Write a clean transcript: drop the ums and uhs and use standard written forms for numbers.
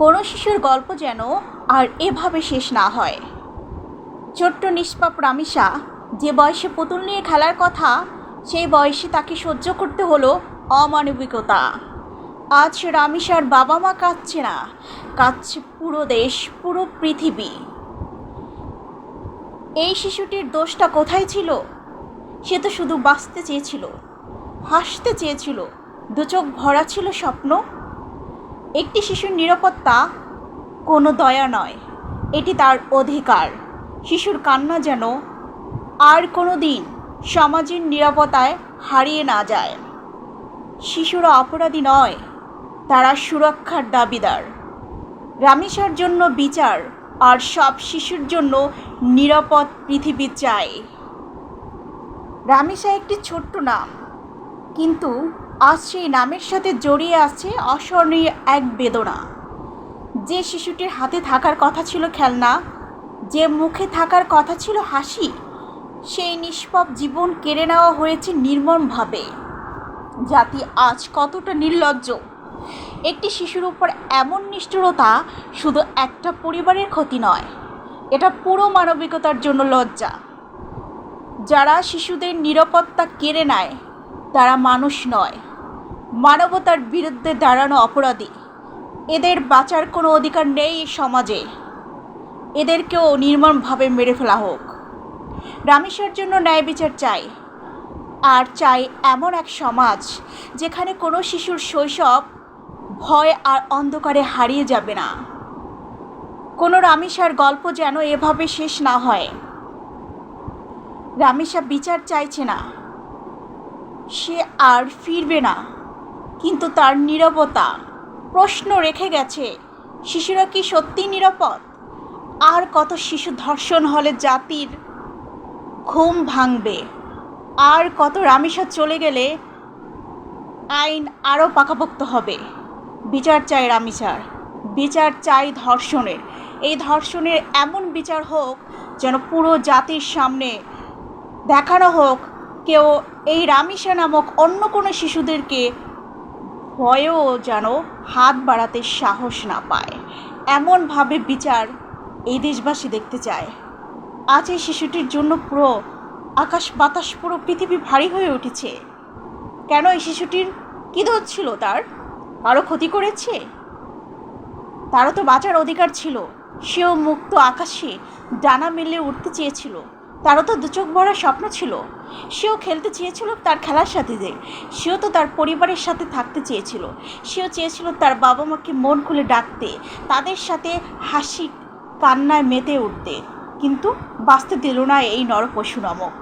কোনো শিশুর গল্প যেন আর এভাবে শেষ না হয়। ছোট্ট নিষ্পাপ রামিসা যে বয়সে পুতুল নিয়ে খেলার কথা, সেই বয়সে তাকে সহ্য করতে হলো অমানবিকতা। আজ রামিসার বাবা মা কাঁদছে না, কাঁদছে পুরো দেশ, পুরো পৃথিবী। এই শিশুটির দোষটা কোথায় ছিল? সে তো শুধু বাঁচতে চেয়েছিল, হাসতে চেয়েছিল, দু চোখ ভরা ছিল স্বপ্ন। একটি শিশুর নিরাপত্তা কোনো দয়া নয়, এটি তার অধিকার। শিশুর কান্না যেন আর কোনো দিন সমাজের নিরাপত্তায় হারিয়ে না যায়। শিশুরা অপরাধী নয়, তারা সুরক্ষার দাবিদার। রামিসার জন্য বিচার, আর সব শিশুর জন্য নিরাপদ পৃথিবী চাই। রামিসা একটি ছোট্ট নাম, কিন্তু আজ সেই নামের সাথে জড়িয়ে আছে অসহনীয় এক বেদনা। যে শিশুটির হাতে থাকার কথা ছিল খেলনা, যে মুখে থাকার কথা ছিল হাসি, সেই নিষ্পাপ জীবন কেড়ে নেওয়া হয়েছে নির্মমভাবে। জাতি আজ কতটা নির্লজ্জ! একটি শিশুর উপর এমন নিষ্ঠুরতা শুধু একটা পরিবারের ক্ষতি নয়, এটা পুরো মানবিকতার জন্য লজ্জা। যারা শিশুদের নিরাপত্তা কেড়ে নেয় তারা মানুষ নয়, মানবতার বিরুদ্ধে দাঁড়ানো অপরাধী। এদের বাঁচার কোনো অধিকার নেই এই সমাজে, এদেরকেও নির্মমভাবে মেরে ফেলা হোক। রামিসার জন্য ন্যায় বিচার চাই, আর চাই এমন এক সমাজ যেখানে কোনো শিশুর শৈশব ভয় আর অন্ধকারে হারিয়ে যাবে না। কোনো রামিসার গল্প যেন এভাবে শেষ না হয়। রামিসা বিচার চাইছে না, সে আর ফিরবে না, কিন্তু তার নীরবতা প্রশ্ন রেখে গেছে, শিশুরা কি সত্যি নিরাপদ? আর কত শিশু ধর্ষণ হলে জাতির ঘুম ভাঙবে? আর কত রামিসা চলে গেলে আইন আরও পাকাপোক্ত হবে? বিচার চাই রামিসার, বিচার চাই ধর্ষণের। এই ধর্ষণের এমন বিচার হোক যেন পুরো জাতির সামনে দেখানো হোক, কেউ এই রামিসা নামক অন্য কোনো শিশুদেরকে ভয়েও যেন হাত বাড়াতে সাহস না পায়। এমনভাবে বিচার এই দেশবাসী দেখতে চায়। আজ এই শিশুটির জন্য পুরো আকাশ বাতাস, পুরো পৃথিবী ভারী হয়ে উঠেছে। কেন? এই শিশুটির কী দোষ ছিল? তার কারো ক্ষতি করেছে? তারও তো বাঁচার অধিকার ছিল। সেও মুক্ত আকাশে ডানা মেলে উঠতে চেয়েছিল, তারও তো দু চোখ ভরা স্বপ্ন ছিল। সেও খেলতে চেয়েছিল তার খেলার সাথে, সেও তো তার পরিবারের সাথে থাকতে চেয়েছিল। সেও চেয়েছিল তার বাবা মাকে মন খুলে ডাকতে, তাদের সাথে হাসি কান্নায় মেতে উঠতে, কিন্তু বাঁচতে দিল না এই নরপশু নামক